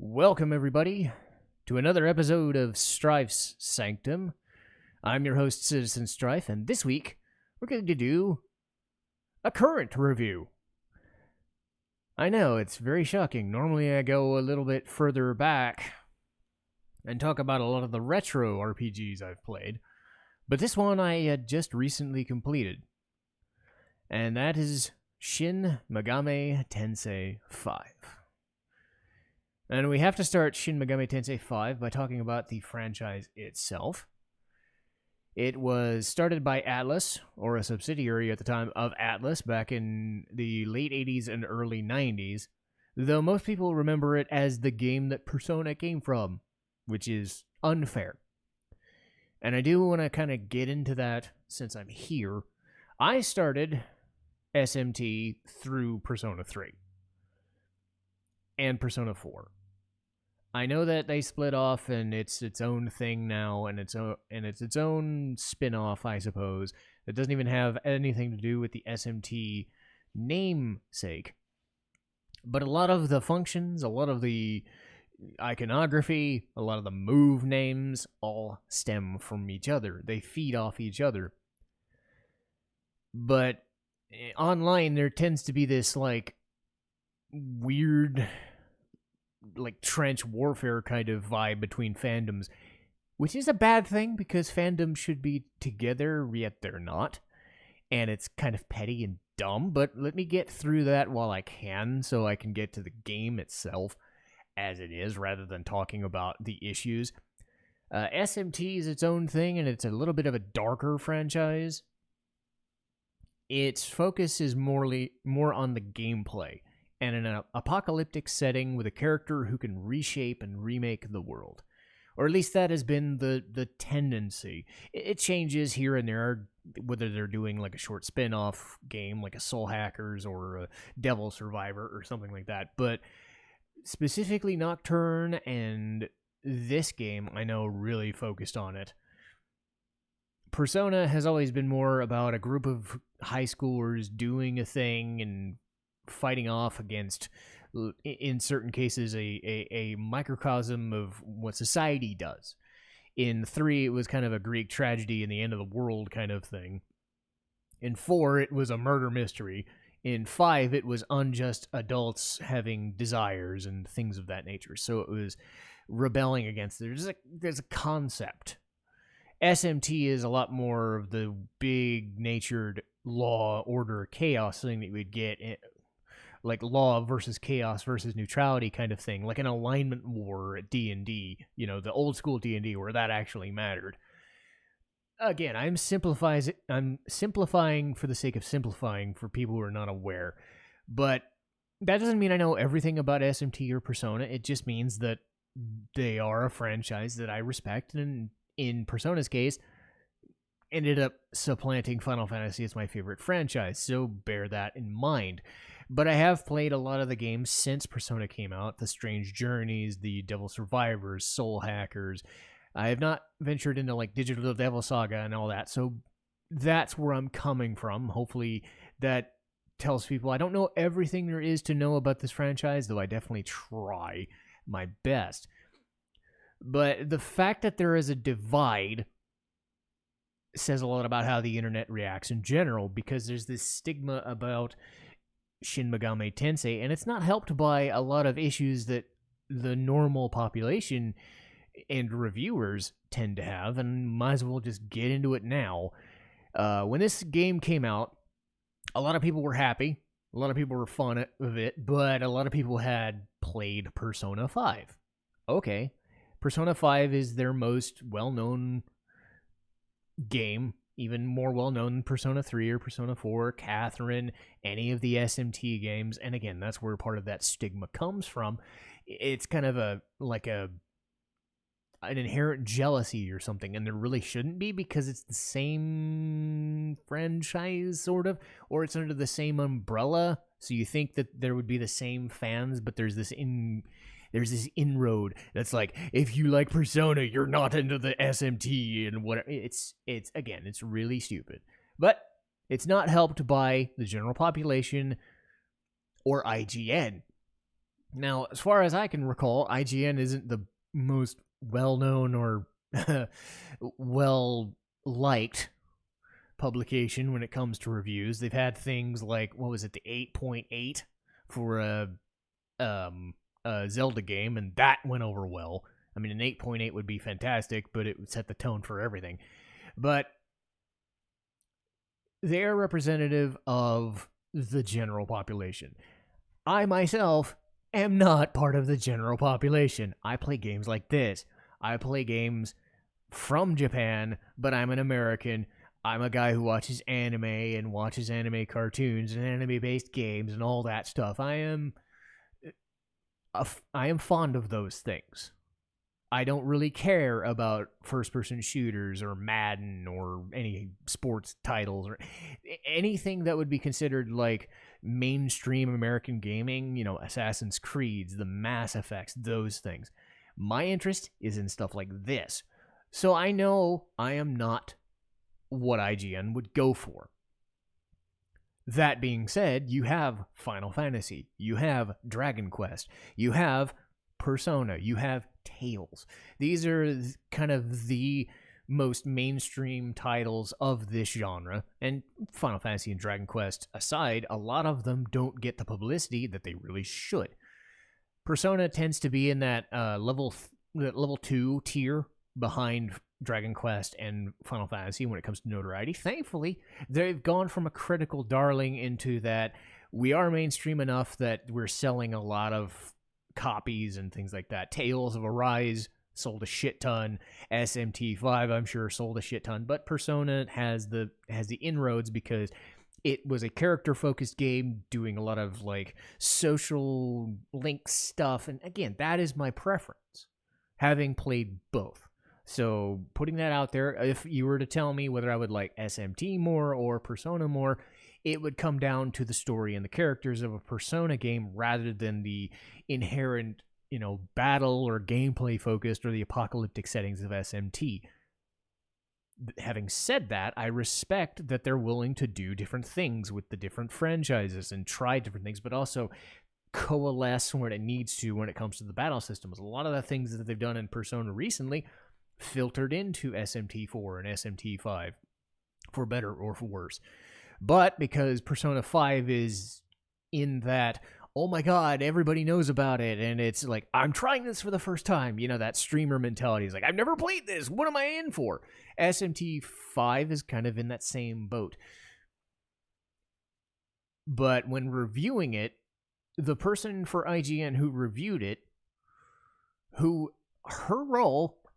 Welcome, everybody, to another episode of Strife's Sanctum. I'm your host, Citizen Strife, and this week we're going to do a current review. I know, it's very shocking. Normally I go a little bit further back and talk about a lot of the retro RPGs I've played, but this one I had just recently completed, and that is Shin Megami Tensei 5. And we have to start Shin Megami Tensei 5 by talking about the franchise itself. It was started by Atlus, or a subsidiary at the time of Atlus, back in the late 80s and early 90s, though most people remember it as the game that Persona came from, which is unfair. And I do want to kind of get into that since I'm here. I started SMT through Persona 3 and Persona 4. I know that they split off and it's its own thing now, and it's its own spin-off, I suppose. It doesn't even have anything to do with the SMT namesake. But a lot of the functions, a lot of the iconography, a lot of the move names all stem from each other. They feed off each other. But online there tends to be this weird trench warfare kind of vibe between fandoms, which is a bad thing because fandoms should be together, yet they're not. And it's kind of petty and dumb, but let me get through that while I can so I can get to the game itself as it is rather than talking about the issues. SMT is its own thing, and it's a little bit of a darker franchise. Its focus is more on the gameplay, and in an apocalyptic setting with a character who can reshape and remake the world. Or at least that has been the tendency. It changes here and there, whether they're doing like a short spin-off game like a Soul Hackers or a Devil Survivor or something like that. But specifically Nocturne and this game, I know, really focused on it. Persona has always been more about a group of high schoolers doing a thing and fighting off against, in certain cases, a microcosm of what society does. In 3, it was kind of a Greek tragedy and the end of the world kind of thing. In 4, it was a murder mystery. In 5, it was unjust adults having desires and things of that nature. So it was rebelling against. There's a concept. SMT is a lot more of the big-natured law, order, chaos thing that you would get like law versus chaos versus neutrality kind of thing, like an alignment war at D&D, the old school D&D where that actually mattered. Again, I'm simplifying for the sake of simplifying for people who are not aware, but that doesn't mean I know everything about SMT or Persona. It just means that they are a franchise that I respect, and in Persona's case, ended up supplanting Final Fantasy as my favorite franchise, so bear that in mind. But I have played a lot of the games since Persona came out, the Strange Journeys, the Devil Survivors, Soul Hackers. I have not ventured into Digital Devil Saga and all that, so that's where I'm coming from. Hopefully that tells people I don't know everything there is to know about this franchise, though I definitely try my best. But the fact that there is a divide says a lot about how the internet reacts in general, because there's this stigma about Shin Megami Tensei, and it's not helped by a lot of issues that the normal population and reviewers tend to have, and might as well just get into it now. When this game came out, a lot of people were happy, a lot of people were fond of it, but a lot of people had played Persona 5. Okay, Persona 5 is their most well-known game, even more well-known than Persona 3 or Persona 4, Catherine, any of the SMT games. And again, that's where part of that stigma comes from. It's kind of an inherent jealousy or something, and there really shouldn't be, because it's the same franchise, sort of, or it's under the same umbrella, so you think that there would be the same fans, but there's this inroad that's like, if you like Persona, you're not into the SMT and whatever. It's really stupid. But it's not helped by the general population or IGN. Now, as far as I can recall, IGN isn't the most well-known or well-liked publication when it comes to reviews. They've had things like, what was it, the 8.8 for a Zelda game, and that went over well. I mean, an 8.8 would be fantastic, but it would set the tone for everything. But they're representative of the general population. I myself am not part of the general population. I play games like this. I play games from Japan, but I'm an American. I'm a guy who watches anime and watches anime cartoons and anime-based games and all that stuff. I am fond of those things. I don't really care about first-person shooters or Madden or any sports titles or anything that would be considered like mainstream American gaming, you know, Assassin's Creeds, the Mass Effects, those things. My interest is in stuff like this. So I know I am not what IGN would go for. That being said, you have Final Fantasy, you have Dragon Quest, you have Persona, you have Tales. These are kind of the most mainstream titles of this genre, and Final Fantasy and Dragon Quest aside, a lot of them don't get the publicity that they really should. Persona tends to be in that level 2 tier behind Dragon Quest and Final Fantasy when it comes to notoriety. Thankfully, they've gone from a critical darling into that we are mainstream enough that we're selling a lot of copies and things like that. Tales of Arise sold a shit ton. SMT5, I'm sure, sold a shit ton. But Persona has the inroads because it was a character-focused game doing a lot of like social link stuff. And again, that is my preference, having played both. So putting that out there, if you were to tell me whether I would like SMT more or Persona more, it would come down to the story and the characters of a Persona game rather than the inherent, you know, battle or gameplay focused or the apocalyptic settings of SMT. Having said that, I respect that they're willing to do different things with the different franchises and try different things, but also coalesce when it needs to when it comes to the battle systems. A lot of the things that they've done in Persona recently filtered into SMT4 and SMT5, for better or for worse. But because Persona 5 is in that, oh my god, everybody knows about it, and it's like, I'm trying this for the first time, you know, that streamer mentality is like, I've never played this, what am I in for? SMT5 is kind of in that same boat. But when reviewing it, the person for IGN who reviewed it,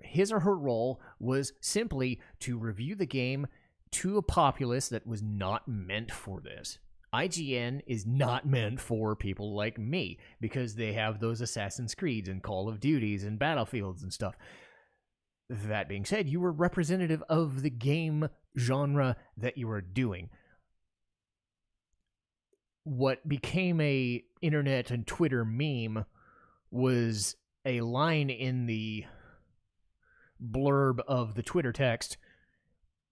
his or her role was simply to review the game to a populace that was not meant for this. IGN is not meant for people like me because they have those Assassin's Creeds and Call of Duties and Battlefields and stuff. That being said, you were representative of the game genre that you were doing. What became a internet and Twitter meme was a line in the blurb of the Twitter text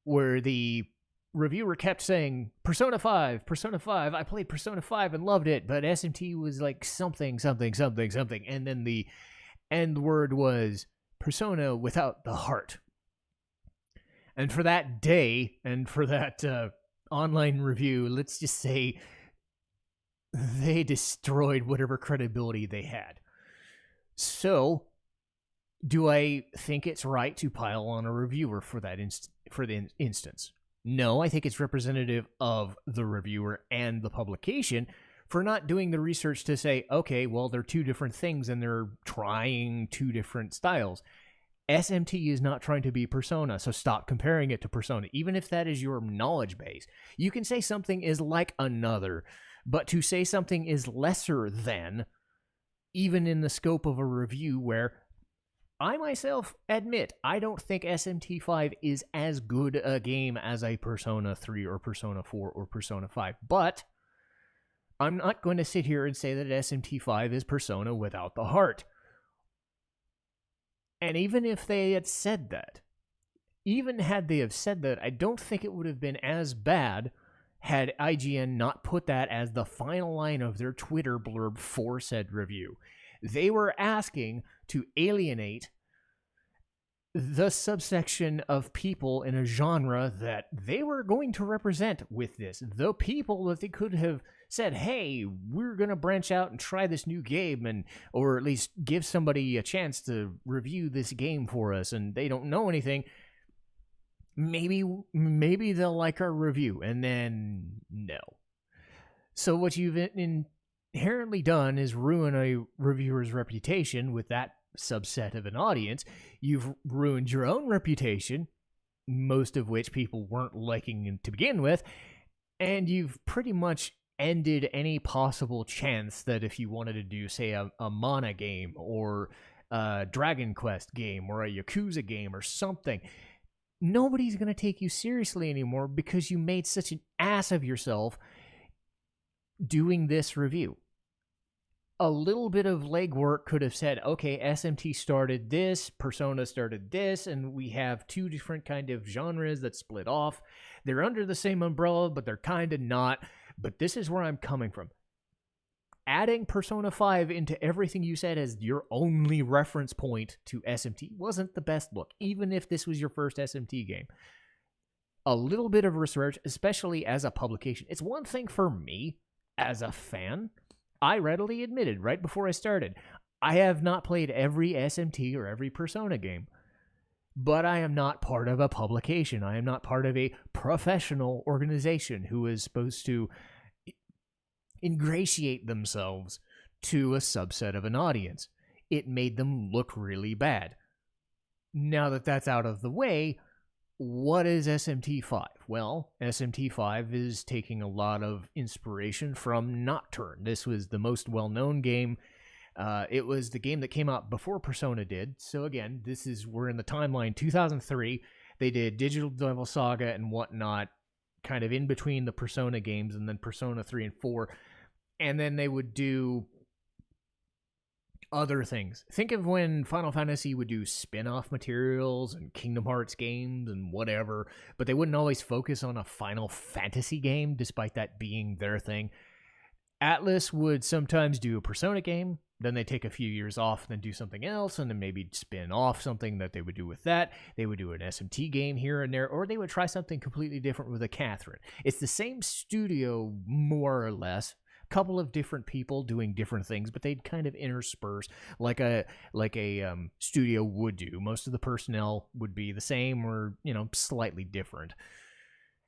where the reviewer kept saying, Persona 5, I played Persona 5 and loved it, but SMT was like something, and then the end word was Persona without the heart. And for that day, and for that online review, let's just say they destroyed whatever credibility they had. So, do I think it's right to pile on a reviewer for that instance? No, I think it's representative of the reviewer and the publication for not doing the research to say, okay, well, they're two different things and they're trying two different styles. SMT is not trying to be Persona, so stop comparing it to Persona. Even if that is your knowledge base, you can say something is like another, but to say something is lesser than, even in the scope of a review where I myself admit I don't think SMT5 is as good a game as a Persona 3 or Persona 4 or Persona 5, but I'm not going to sit here and say that SMT5 is Persona without the heart. And even if they had said that, I don't think it would have been as bad had IGN not put that as the final line of their Twitter blurb for said review. They were asking to alienate the subsection of people in a genre that they were going to represent with this. The people that they could have said, hey, we're going to branch out and try this new game, and or at least give somebody a chance to review this game for us, and they don't know anything. Maybe they'll like our review, and then no. So what you've inherently done is ruin a reviewer's reputation with that subset of an audience. You've ruined your own reputation, most of which people weren't liking to begin with, and you've pretty much ended any possible chance that if you wanted to do, say, a Mana game or a Dragon Quest game or a Yakuza game or something, nobody's going to take you seriously anymore because you made such an ass of yourself doing this review. A little bit of legwork could have said, okay, SMT started this, Persona started this, and we have two different kind of genres that split off. They're under the same umbrella, but they're kind of not. But this is where I'm coming from. Adding Persona 5 into everything you said as your only reference point to SMT wasn't the best look, even if this was your first SMT game. A little bit of research, especially as a publication. It's one thing for me, as a fan. I readily admitted right before I started, I have not played every SMT or every Persona game. But I am not part of a publication. I am not part of a professional organization who is supposed to ingratiate themselves to a subset of an audience. It made them look really bad. Now that that's out of the way, what is SMT5? Well, SMT5 is taking a lot of inspiration from Nocturne. This was the most well-known game. It was the game that came out before Persona did. So again, we're in the timeline 2003. They did Digital Devil Saga and whatnot, kind of in between the Persona games, and then Persona 3 and 4. And then they would do other things. Think of when Final Fantasy would do spin-off materials and Kingdom Hearts games and whatever, but they wouldn't always focus on a Final Fantasy game, despite that being their thing. Atlus would sometimes do a Persona game, then they take a few years off, then do something else, and then maybe spin off something that they would do with that. They would do an SMT game here and there, or they would try something completely different with a Catherine. It's the same studio, more or less. Couple of different people doing different things, but they'd kind of intersperse like a studio would do. Most of the personnel would be the same or, slightly different.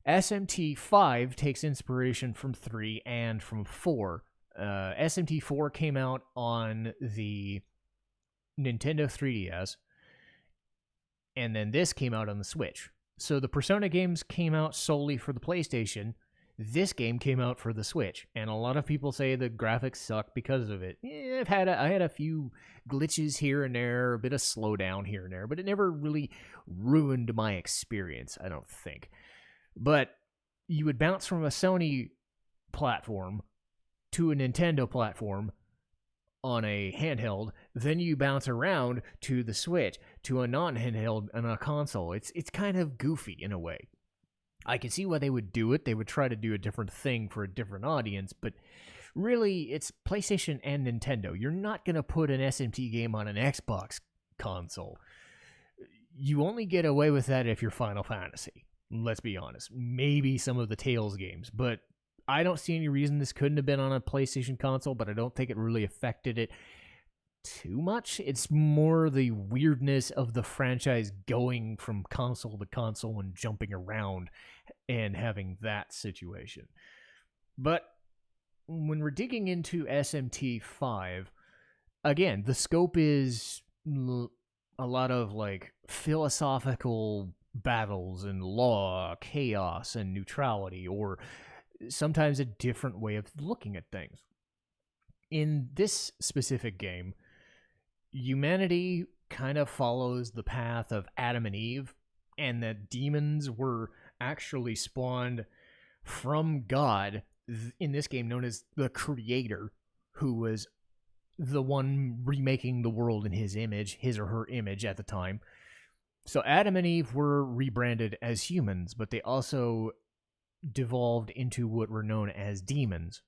SMT5 takes inspiration from 3 and from 4. SMT4 came out on the Nintendo 3DS, and then this came out on the Switch. So the Persona games came out solely for the PlayStation. This game came out for the Switch, and a lot of people say the graphics suck because of it. I had a few glitches here and there, a bit of slowdown here and there, but it never really ruined my experience, I don't think. But you would bounce from a Sony platform to a Nintendo platform on a handheld, then you bounce around to the Switch, to a non-handheld and a console. It's kind of goofy in a way. I can see why they would do it. They would try to do a different thing for a different audience, but really, it's PlayStation and Nintendo. You're not going to put an SMT game on an Xbox console. You only get away with that if you're Final Fantasy. Let's be honest. Maybe some of the Tales games, but I don't see any reason this couldn't have been on a PlayStation console, but I don't think it really affected it too much. It's more the weirdness of the franchise going from console to console and jumping around and having that situation. But when we're digging into SMT5, again, the scope is a lot of philosophical battles and law, chaos, and neutrality, or sometimes a different way of looking at things. In this specific game, humanity kind of follows the path of Adam and Eve, and that demons were actually spawned from God, in this game known as the Creator, who was the one remaking the world in his image, his or her image at the time. So Adam and Eve were rebranded as humans, but they also devolved into what were known as demons.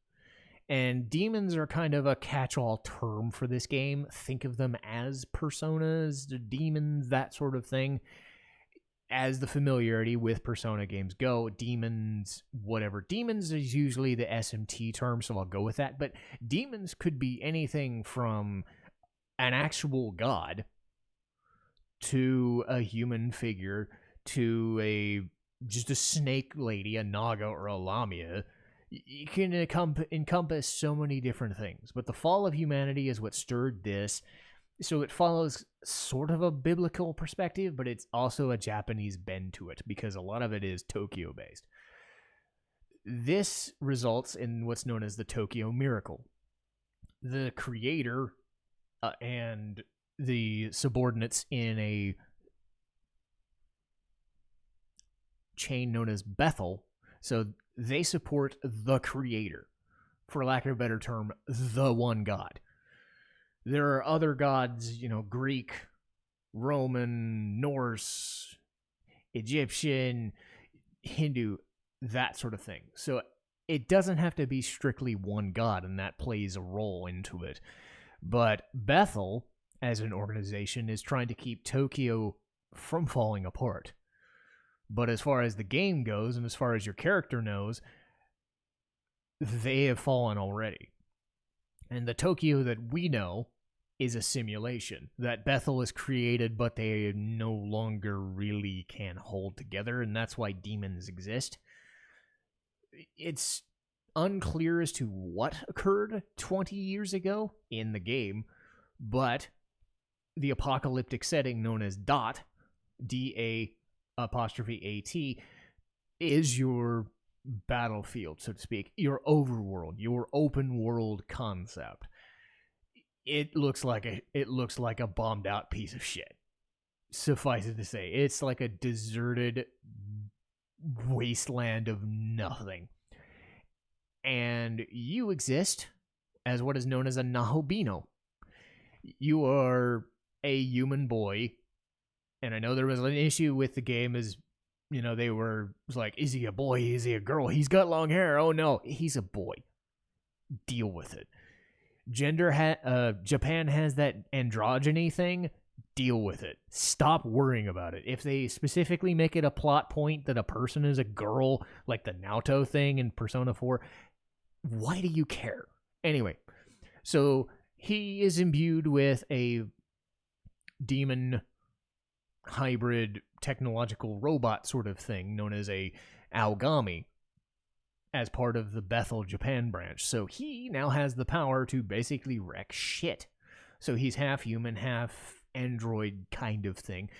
And demons are kind of a catch-all term for this game. Think of them as personas, demons, that sort of thing. As the familiarity with Persona games go, demons, whatever. Demons is usually the SMT term, so I'll go with that. But demons could be anything from an actual god to a human figure to just a snake lady, a Naga or a Lamia. You can encompass so many different things. But the fall of humanity is what stirred this. So it follows sort of a biblical perspective, but it's also a Japanese bend to it because a lot of it is Tokyo based. This results in what's known as the Tokyo Miracle. The creator and the subordinates in a chain known as Bethel, so they support the creator, for lack of a better term, the one god. There are other gods, Greek, Roman, Norse, Egyptian, Hindu, that sort of thing. So it doesn't have to be strictly one god, and that plays a role into it. But Bethel, as an organization, is trying to keep Tokyo from falling apart. But as far as the game goes, and as far as your character knows, they have fallen already. And the Tokyo that we know is a simulation. That Bethel is created, but they no longer really can hold together, and that's why demons exist. It's unclear as to what occurred 20 years ago in the game, but the apocalyptic setting known as DOT, D-A''AT, is your battlefield, so to speak, your overworld, your open world concept. It looks like a bombed out piece of shit. Suffice it to say, it's like a deserted wasteland of nothing. And you exist as what is known as a Nahobino. You are a human boy, and I know there was an issue with the game as, they were like, is he a boy? Is he a girl? He's got long hair. Oh no, he's a boy. Deal with it. Japan has that androgyny thing. Deal with it. Stop worrying about it. If they specifically make it a plot point that a person is a girl, like the Naoto thing in Persona 4, why do you care? Anyway, so he is imbued with a demon hybrid technological robot sort of thing known as a Aogami, as part of the Bethel Japan branch. So he now has the power to basically wreck shit. So he's half human, half android kind of thing.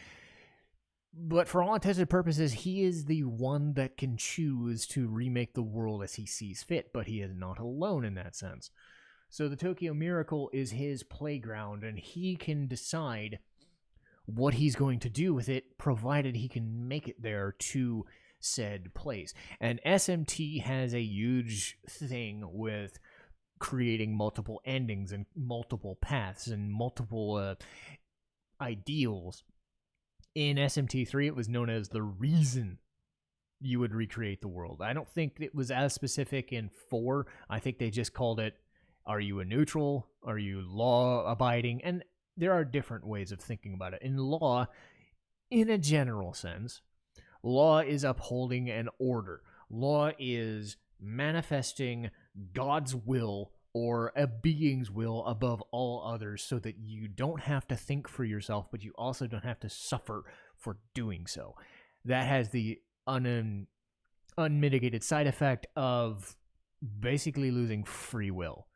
But for all intents and purposes, he is the one that can choose to remake the world as he sees fit, but he is not alone in that sense. So the Tokyo Miracle is his playground, and he can decide what he's going to do with it, provided he can make it there to said place. And SMT has a huge thing with creating multiple endings and multiple paths and multiple ideals. In SMT3, it was known as the reason you would recreate the world. I don't think it was as specific in 4. I think they just called it, are you a neutral? Are you law-abiding? And there are different ways of thinking about it. In law, in a general sense, law is upholding an order. Law is manifesting God's will or a being's will above all others so that you don't have to think for yourself, but you also don't have to suffer for doing so. That has the unmitigated side effect of basically losing free will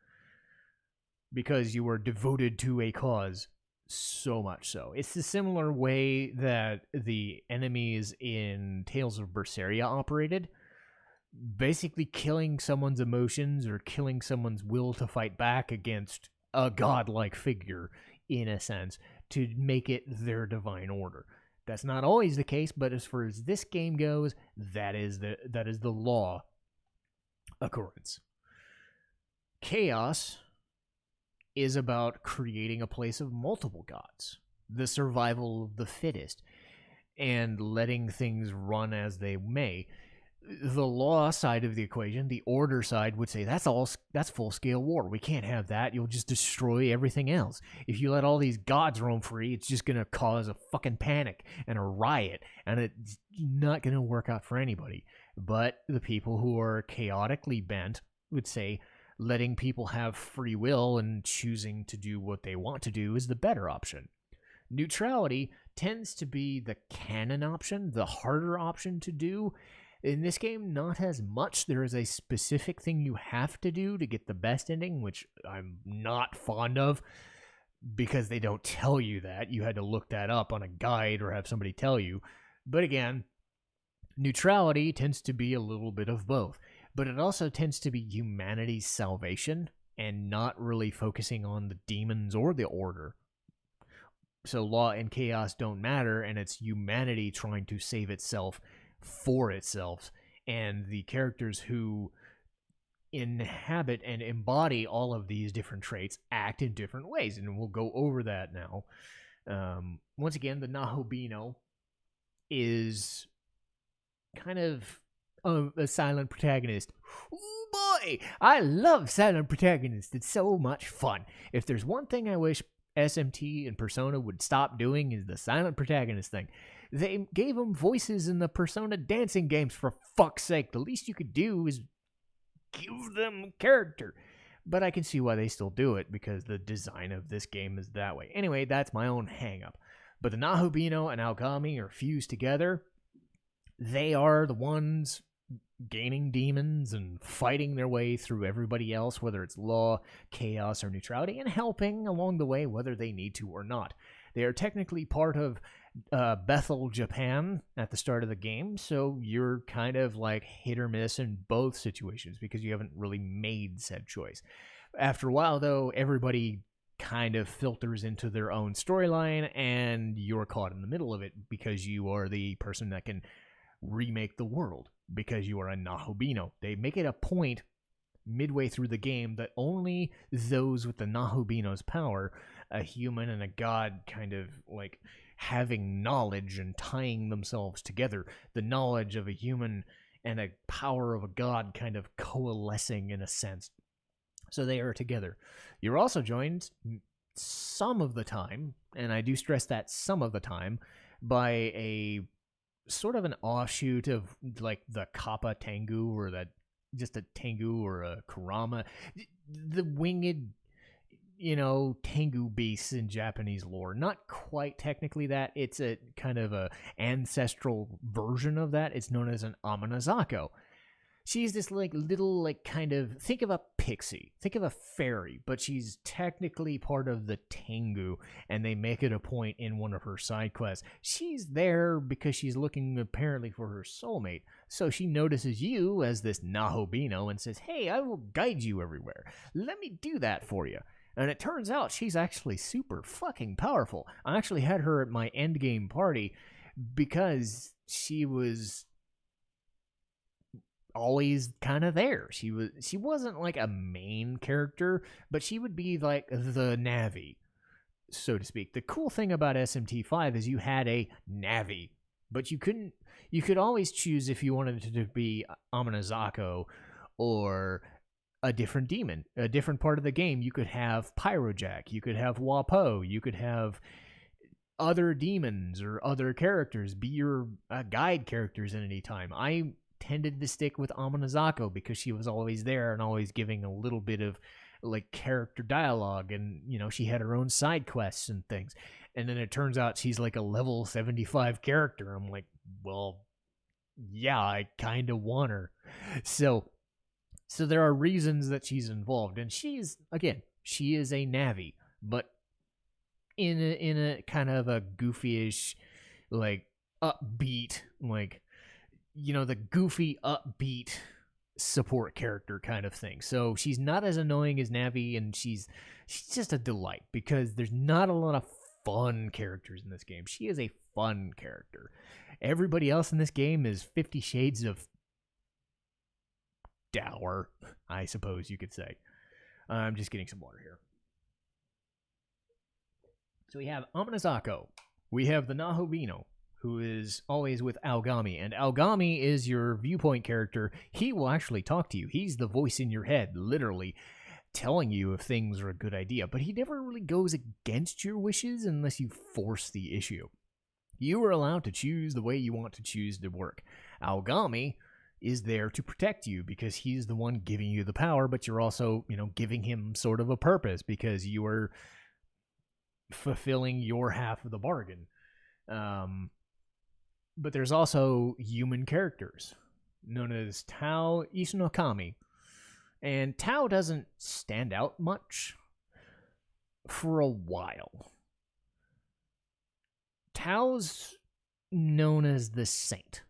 because you are devoted to a cause. So much so. It's the similar way that the enemies in Tales of Berseria operated. Basically killing someone's emotions or killing someone's will to fight back against a godlike figure, in a sense, to make it their divine order. That's not always the case, but as far as this game goes, that is the law occurrence. Chaos is about creating a place of multiple gods, the survival of the fittest, and letting things run as they may. the law side of the equation, the order side, would say that's full-scale war. We can't have that. You'll just destroy everything else. If you let all these gods roam free, it's just going to cause a fucking panic and a riot, and it's not going to work out for anybody. But the people who are chaotically bent would say letting people have free will and choosing to do what they want to do is the better option. Neutrality tends to be the canon option, the harder option to do. In this game, not as much. There is a specific thing you have to do to get the best ending, which I'm not fond of, because they don't tell you that. You had to look that up on a guide or have somebody tell you. But again, neutrality tends to be a little bit of both. But it also tends to be humanity's salvation and not really focusing on the demons or the order. So law and chaos don't matter, and it's humanity trying to save itself for itself. And the characters who inhabit and embody all of these different traits act in different ways, and we'll go over that now. Once again, the Nahobino is kind of a silent protagonist. Oh boy, I love silent protagonists. It's so much fun. If there's one thing I wish SMT and Persona would stop doing, is the silent protagonist thing. They gave them voices in the Persona dancing games, for fuck's sake. The least you could do is give them character. But I can see why they still do it, because the design of this game is that way. Anyway, that's my own hang-up. But the Nahobino and Aogami are fused together. They are the ones gaining demons and fighting their way through everybody else, whether it's law, chaos, or neutrality, and helping along the way whether they need to or not. They are technically part of Bethel, Japan at the start of the game, so you're kind of like hit or miss in both situations because you haven't really made said choice. After a while, though, everybody kind of filters into their own storyline, and you're caught in the middle of it because you are the person that can remake the world, because you are a Nahobino. They make it a point midway through the game that only those with the Nahobino's power, a human and a god kind of like having knowledge and tying themselves together, the knowledge of a human and a power of a god kind of coalescing in a sense. So they are together. You're also joined some of the time, and I do stress that some of the time, by a sort of an offshoot of like the Kappa Tengu, or that just a Tengu or a Kurama, the winged, Tengu beasts in Japanese lore. Not quite technically that. It's a kind of a ancestral version of that. It's known as an Amanazako. She's this like little like kind of, think of a pixie, think of a fairy, but she's technically part of the Tengu, and they make it a point in one of her side quests. She's there because she's looking apparently for her soulmate, so she notices you as this Nahobino and says, "Hey, I will guide you everywhere. Let me do that for you." And it turns out she's actually super fucking powerful. I actually had her at my endgame party because she was always kind of there. She wasn't like a main character, but she would be like the Navi, so to speak. The cool thing about SMT5 is you had a Navi, but you could always choose if you wanted it to be Amanazako or a different demon, a different part of the game. You could have Pyrojack, you could have Wapo, you could have other demons or other characters be your guide characters at any time. I tended to stick with Amanazako because she was always there and always giving a little bit of like character dialogue, and she had her own side quests and things. And then it turns out she's like a level 75 character. I'm like, well, yeah, I kind of want her. So there are reasons that she's involved, and she is a Navi, but in a kind of a goofy-ish, like upbeat, like the goofy upbeat support character kind of thing. So she's not as annoying as Navi, and she's just a delight because there's not a lot of fun characters in this game. She is a fun character. Everybody else in this game is 50 Shades of dour, I suppose you could say. I'm just getting some water here. So we have Amanazako. We have the Nahobino. who is always with Aogami. And Aogami is your viewpoint character. He will actually talk to you. He's the voice in your head, literally, telling you if things are a good idea. But he never really goes against your wishes unless you force the issue. You are allowed to choose the way you want to choose to work. Aogami is there to protect you because he's the one giving you the power, but you're also, giving him sort of a purpose because you are fulfilling your half of the bargain. But there's also human characters known as Tao Isunokami. And Tao doesn't stand out much for a while. Tao's known as the Saint.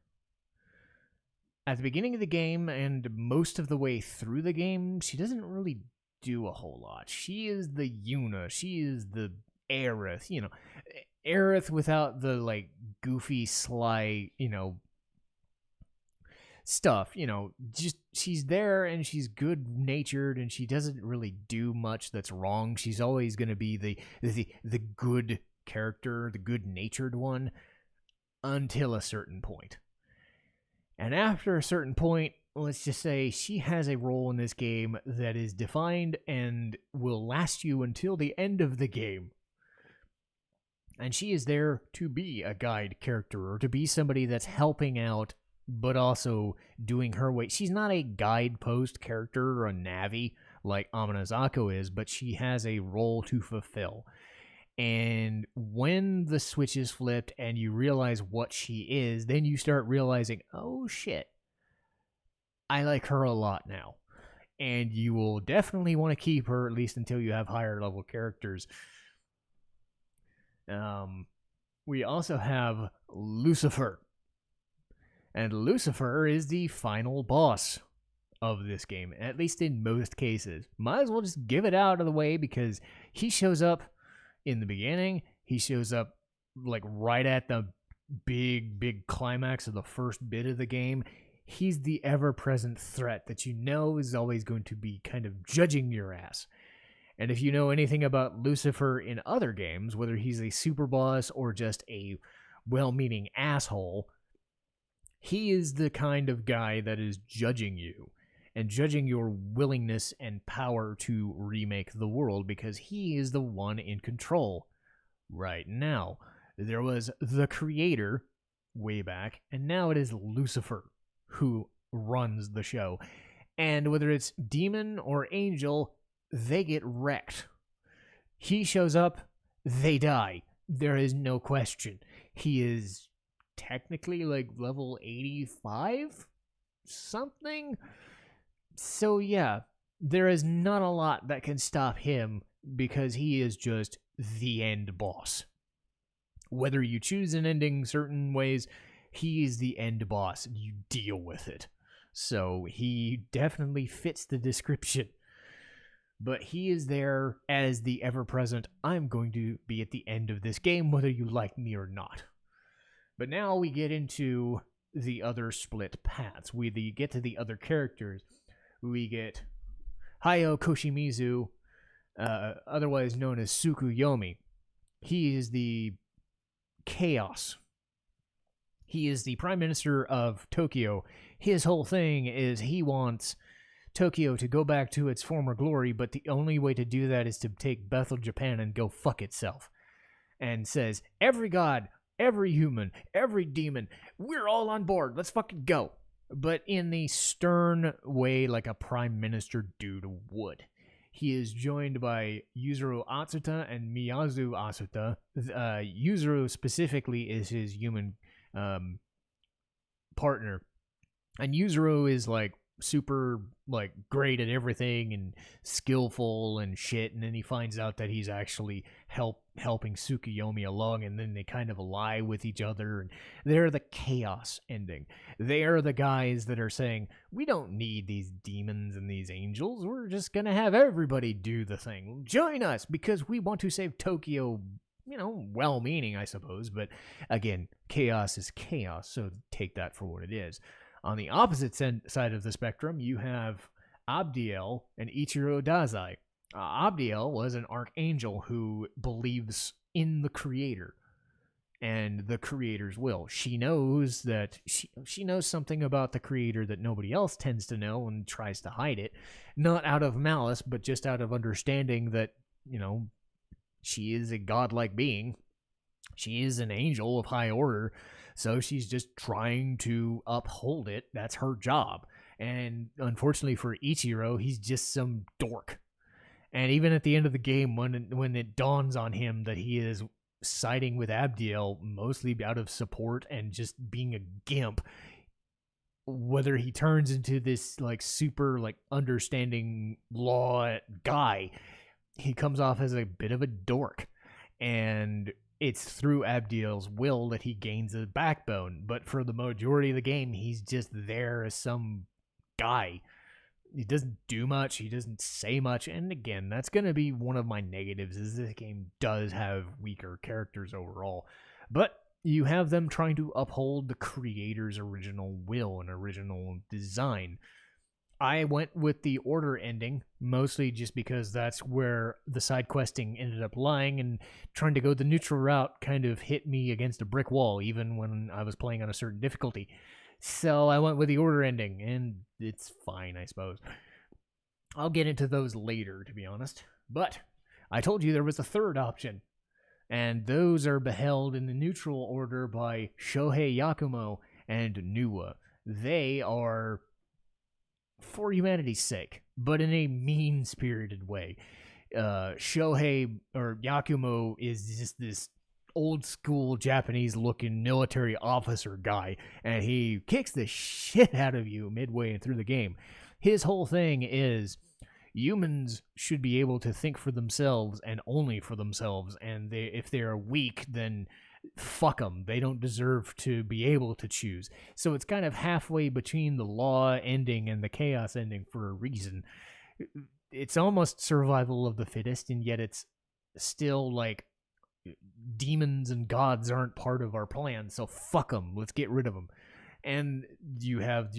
At the beginning of the game and most of the way through the game, she doesn't really do a whole lot. She is the Yuna. She is the Aerith. Aerith without the, goofy, sly, stuff. Just she's there and she's good-natured and she doesn't really do much that's wrong. She's always going to be the good character, the good-natured one, until a certain point. And after a certain point, let's just say she has a role in this game that is defined and will last you until the end of the game. And she is there to be a guide character or to be somebody that's helping out, but also doing her way. She's not a guidepost character or a Navi like Amanazako is, but she has a role to fulfill. And when the switch is flipped and you realize what she is, then you start realizing, oh shit, I like her a lot now. And you will definitely want to keep her, at least until you have higher level characters. We also have Lucifer. And Lucifer is the final boss of this game, at least in most cases. Might as well just give it out of the way because he shows up in the beginning. He shows up right at the big climax of the first bit of the game. He's the ever-present threat that is always going to be kind of judging your ass. And if you know anything about Lucifer in other games, whether he's a superboss or just a well-meaning asshole, he is the kind of guy that is judging you and judging your willingness and power to remake the world because he is the one in control right now. There was the creator way back, and now it is Lucifer who runs the show. And whether it's demon or angel, they get wrecked. He shows up, they die. There is no question. He is technically level 85 something. So yeah, there is not a lot that can stop him because he is just the end boss. Whether you choose an ending certain ways, he is the end boss. You deal with it. So he definitely fits the description. But he is there as the ever-present, I'm going to be at the end of this game whether you like me or not. But now we get into the other split paths. We get to the other characters. We get Hyo Koshimizu, otherwise known as Tsukuyomi. He is the chaos. He is the Prime Minister of Tokyo. His whole thing is he wants Tokyo to go back to its former glory, but the only way to do that is to take Bethel, Japan, and go fuck itself. And says, every god, every human, every demon, we're all on board, let's fucking go. But in the stern way like a prime minister dude would. He is joined by Yuzuru Atsuta and Miyazu Asuta. Yuzuru specifically is his human partner. And Yuzuru is super great at everything and skillful and shit, and then he finds out that he's actually helping Tsukuyomi along, and then they kind of ally with each other, and they're the chaos ending. They are the guys that are saying, we don't need these demons and these angels, we're just gonna have everybody do the thing. Join us because we want to save Tokyo. Well-meaning, I suppose, but again, chaos is chaos, so take that for what it is. On the opposite side of the spectrum, you have Abdiel and Ichiro Dazai. Abdiel was an archangel who believes in the creator. and the creator's will. She knows that she knows something about the creator that nobody else tends to know and tries to hide it, not out of malice, but just out of understanding that, she is a godlike being. She is an angel of high order, so she's just trying to uphold it. That's her job. And unfortunately for Ichiro, he's just some dork. And even at the end of the game, when it dawns on him that he is siding with Abdiel mostly out of support and just being a gimp, whether he turns into this super understanding law guy, he comes off as a bit of a dork. And it's through Abdiel's will that he gains a backbone. But for the majority of the game, he's just there as some guy. He doesn't do much. He doesn't say much. And again, that's going to be one of my negatives, is this game does have weaker characters overall. But you have them trying to uphold the creator's original will and original design. I went with the Order ending, mostly just because that's where the side questing ended up lying, and trying to go the neutral route kind of hit me against a brick wall, even when I was playing on a certain difficulty. So I went with the Order ending, and it's fine, I suppose. I'll get into those later, to be honest. But I told you there was a third option, and those are beheld in the neutral order by Shohei Yakumo and Nuwa. They are for humanity's sake, but in a mean-spirited way. Shohei, or Yakumo, is just this old-school Japanese-looking military officer guy, and he kicks the shit out of you midway through the game. His whole thing is humans should be able to think for themselves and only for themselves, and if they're weak, then fuck them. They don't deserve to be able to choose. So it's kind of halfway between the law ending and the chaos ending for a reason. It's almost survival of the fittest, and yet it's still demons and gods aren't part of our plan, so fuck them. Let's get rid of them. And you have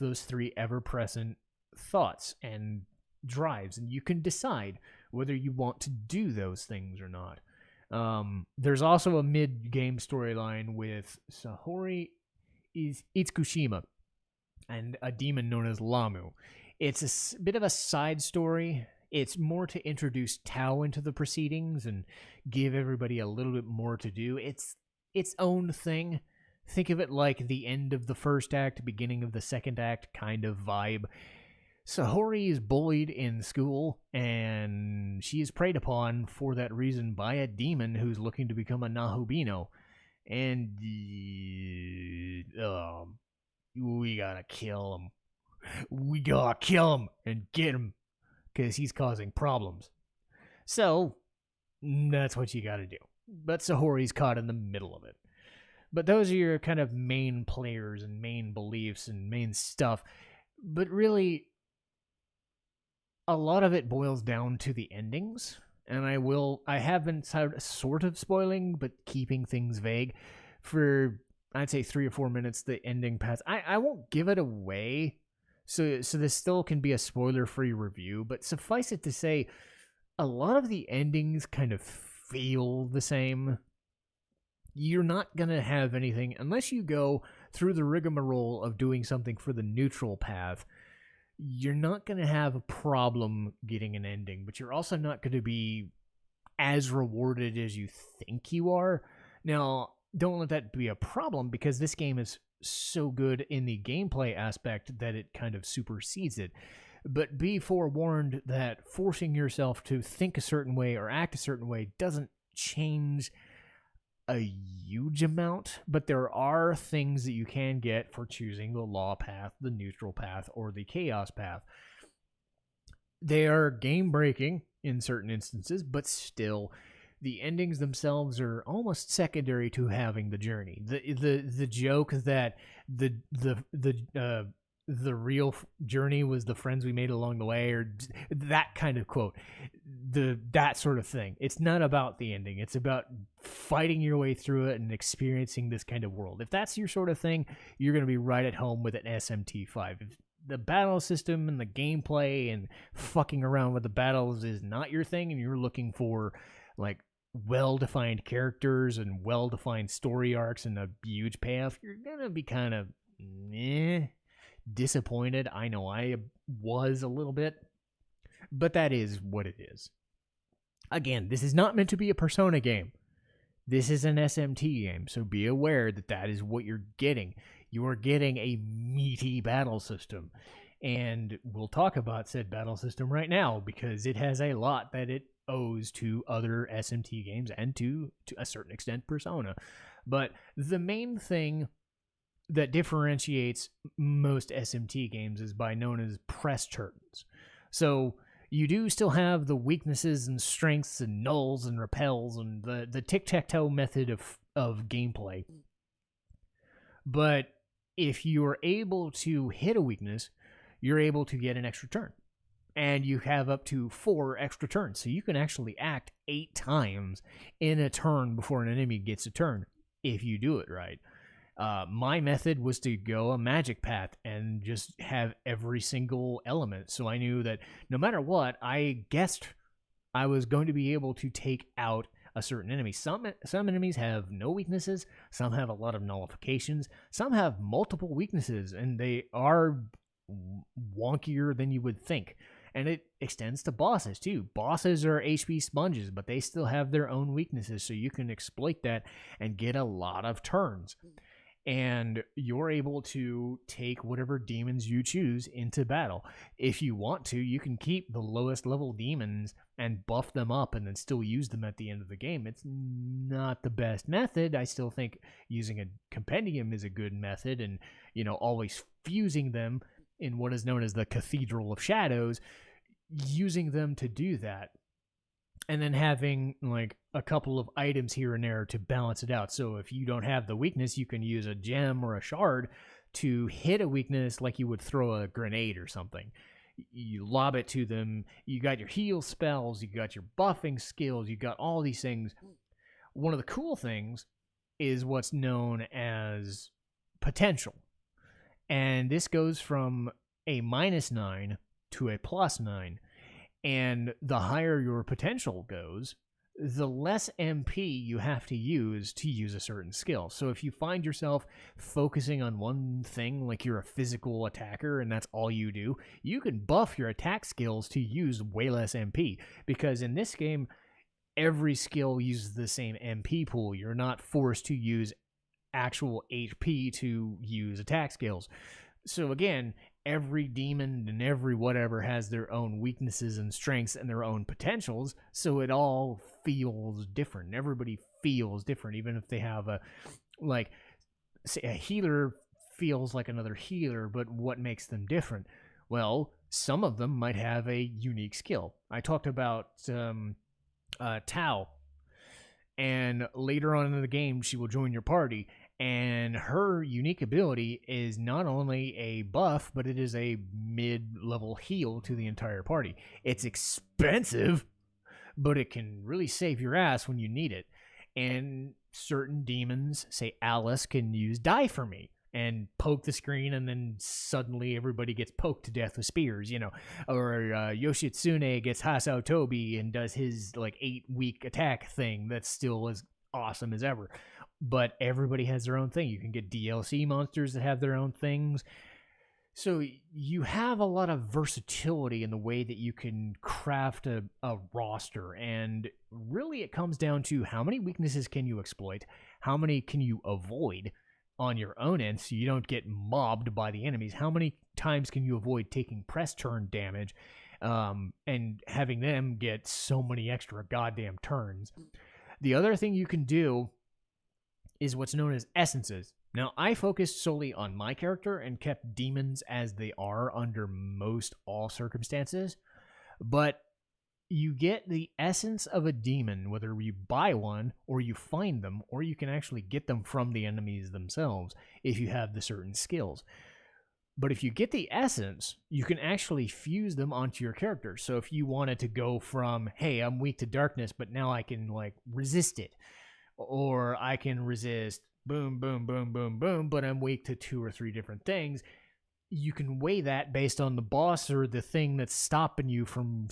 those three ever-present thoughts and drives, and you can decide whether you want to do those things or not. There's also a mid-game storyline with Sahori Itsukushima and a demon known as Lamu. It's a bit of a side story. It's more to introduce Tao into the proceedings and give everybody a little bit more to do. It's its own thing. Think of it like the end of the first act, beginning of the second act kind of vibe. Sahori is bullied in school, and she is preyed upon for that reason by a demon who's looking to become a Nahubino. And we gotta kill him. We gotta kill him and get him, because he's causing problems. So, that's what you gotta do. But Sahori's caught in the middle of it. But those are your kind of main players and main beliefs and main stuff. But really, a lot of it boils down to the endings. And I have been sort of spoiling, but keeping things vague. For, I'd say, 3 or 4 minutes, the ending paths. I won't give it away. So this still can be a spoiler-free review. But suffice it to say, a lot of the endings kind of feel the same. You're not going to have anything, unless you go through the rigmarole of doing something for the neutral path, you're not going to have a problem getting an ending, but you're also not going to be as rewarded as you think you are. Now, don't let that be a problem, because this game is so good in the gameplay aspect that it kind of supersedes it. But be forewarned that forcing yourself to think a certain way or act a certain way doesn't change a huge amount, but there are things that you can get for choosing the law path, the neutral path, or the chaos path. They are game-breaking in certain instances, but still, the endings themselves are almost secondary to having the journey. The joke that the real journey was the friends we made along the way, or that kind of quote, that sort of thing. It's not about the ending. It's about fighting your way through it and experiencing this kind of world. If that's your sort of thing, you're going to be right at home with an SMT5. If the battle system and the gameplay and fucking around with the battles is not your thing, and you're looking for well-defined characters and well-defined story arcs and a huge payoff, you're gonna be kind of disappointed. I know I was a little bit, but that is what it is. Again, this is not meant to be a Persona game. This is an SMT game, so be aware that that is what you're getting. You are getting a meaty battle system. And we'll talk about said battle system right now because it has a lot that it owes to other SMT games and to a certain extent Persona. But the main thing that differentiates most SMT games is by known as press turns. So you do still have the weaknesses and strengths and nulls and repels and the tic-tac-toe method of gameplay. But if you are able to hit a weakness, you're able to get an extra turn. And you have up to 4 extra turns. So you can actually act 8 times in a turn before an enemy gets a turn, if you do it right. My method was to go a magic path and just have every single element. So I knew that no matter what, I guessed I was going to be able to take out a certain enemy. Some enemies have no weaknesses. Some have a lot of nullifications. Some have multiple weaknesses, and they are wonkier than you would think. And it extends to bosses too. Bosses are HP sponges, but they still have their own weaknesses, so you can exploit that and get a lot of turns. And you're able to take whatever demons you choose into battle. If you want to, you can keep the lowest level demons and buff them up and then still use them at the end of the game. It's not the best method. I still think using a compendium is a good method, and always fusing them in what is known as the Cathedral of Shadows, using them to do that. And then having like a couple of items here and there to balance it out. So if you don't have the weakness, you can use a gem or a shard to hit a weakness like you would throw a grenade or something. You lob it to them. You got your heal spells. You got your buffing skills. You got all these things. One of the cool things is what's known as potential. And this goes from a -9 to a +9. And the higher your potential goes, the less MP you have to use a certain skill. So if you find yourself focusing on one thing, like you're a physical attacker and that's all you do, you can buff your attack skills to use way less MP. Because in this game, every skill uses the same MP pool. You're not forced to use actual HP to use attack skills. So again, every demon and every whatever has their own weaknesses and strengths and their own potentials, so it all feels different. Everybody feels different, even if they have say a healer feels like another healer, but what makes them different? Well, some of them might have a unique skill. I talked about Tao, and later on in the game, she will join your party. And her unique ability is not only a buff, but it is a mid-level heal to the entire party. It's expensive, but it can really save your ass when you need it. And certain demons, say Alice, can use Die For Me and poke the screen, and then suddenly everybody gets poked to death with spears, Or Yoshitsune gets Hasao Tobi and does his 8-week attack thing that's still as awesome as ever. But everybody has their own thing. You can get DLC monsters that have their own things. So you have a lot of versatility in the way that you can craft a roster. And really it comes down to how many weaknesses can you exploit? How many can you avoid on your own end so you don't get mobbed by the enemies? How many times can you avoid taking press turn damage and having them get so many extra goddamn turns? The other thing you can do is what's known as essences. Now, I focused solely on my character and kept demons as they are under most all circumstances, but you get the essence of a demon, whether you buy one or you find them, or you can actually get them from the enemies themselves if you have the certain skills. But if you get the essence, you can actually fuse them onto your character. So if you wanted to go from, hey, I'm weak to darkness, but now I can resist it, or I can resist boom, boom, boom, boom, boom, but I'm weak to 2 or 3 different things, you can weigh that based on the boss or the thing that's stopping you from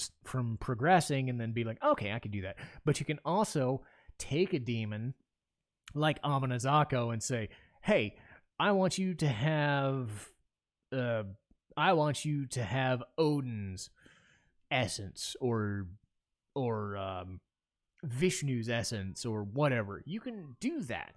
progressing, and then be like, okay, I can do that. But you can also take a demon like Amanazako and say, hey, I want you to have Odin's essence or Vishnu's essence or whatever. You can do that.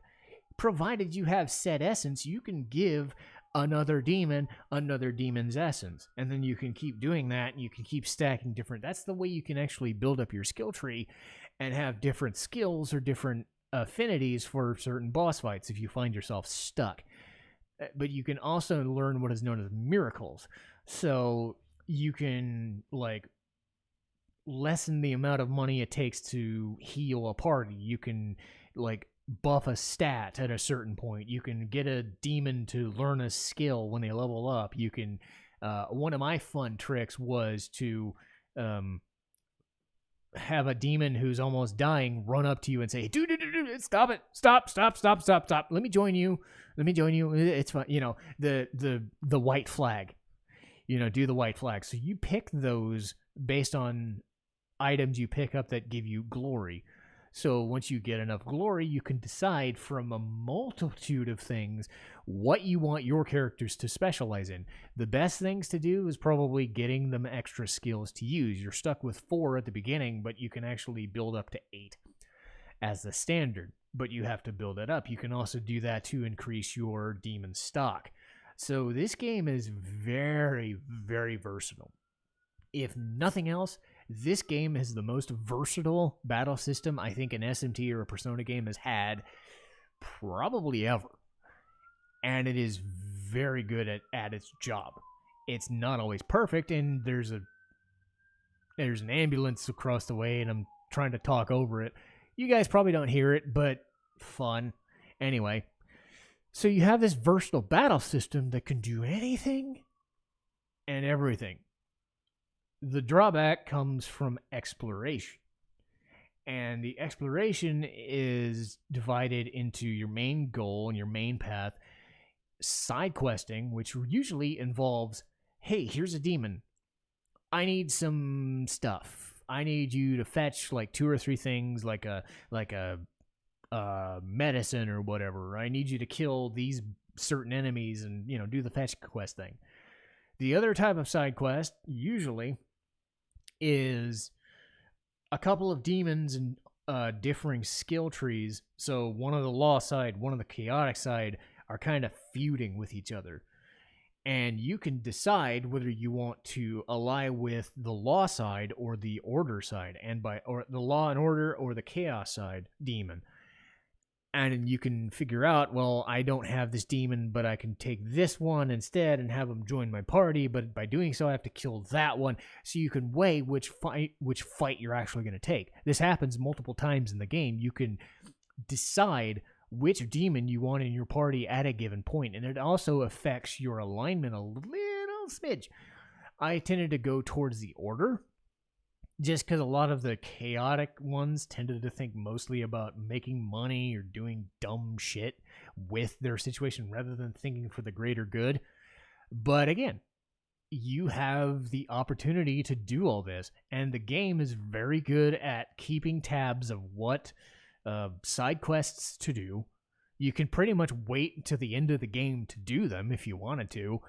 Provided you have said essence, you can give another demon's essence. And then you can keep doing that, and you can keep stacking different. That's the way you can actually build up your skill tree and have different skills or different affinities for certain boss fights if you find yourself stuck. But you can also learn what is known as miracles. So you can, like, lessen the amount of money it takes to heal a party. You can, like, buff a stat at a certain point. You can get a demon to learn a skill when they level up. You can one of my fun tricks was to have a demon who's almost dying run up to you and say, dude, stop it, stop, let me join you, it's fun. The white flag, do the white flag. So you pick those based on items you pick up that give you glory. So once you get enough glory, you can decide from a multitude of things what you want your characters to specialize in. The best things to do is probably getting them extra skills to use. You're stuck with 4 at the beginning, but you can actually build up to 8 as the standard. But you have to build it up. You can also do that to increase your demon stock. So this game is very, very versatile. If nothing else, this game is the most versatile battle system I think an SMT or a Persona game has had probably ever. And it is very good at its job. It's not always perfect, and there's an ambulance across the way, and I'm trying to talk over it. You guys probably don't hear it, but fun. Anyway, so you have this versatile battle system that can do anything and everything. The drawback comes from exploration. And the exploration is divided into your main goal and your main path. Side questing, which usually involves, hey, here's a demon. I need some stuff. I need you to fetch like 2 or 3 things, like a medicine or whatever. I need you to kill these certain enemies and, do the fetch quest thing. The other type of side quest, usually, is a couple of demons and differing skill trees. So one of the law side, one of the chaotic side are kind of feuding with each other. And you can decide whether you want to ally with the law side or the order side, or the law and order or the chaos side demon. And you can figure out, well, I don't have this demon, but I can take this one instead and have them join my party. But by doing so, I have to kill that one. So you can weigh which fight you're actually going to take. This happens multiple times in the game. You can decide which demon you want in your party at a given point. And it also affects your alignment a little smidge. I tended to go towards the order, just because a lot of the chaotic ones tended to think mostly about making money or doing dumb shit with their situation rather than thinking for the greater good. But again, you have the opportunity to do all this, and the game is very good at keeping tabs of what side quests to do. You can pretty much wait until the end of the game to do them if you wanted to,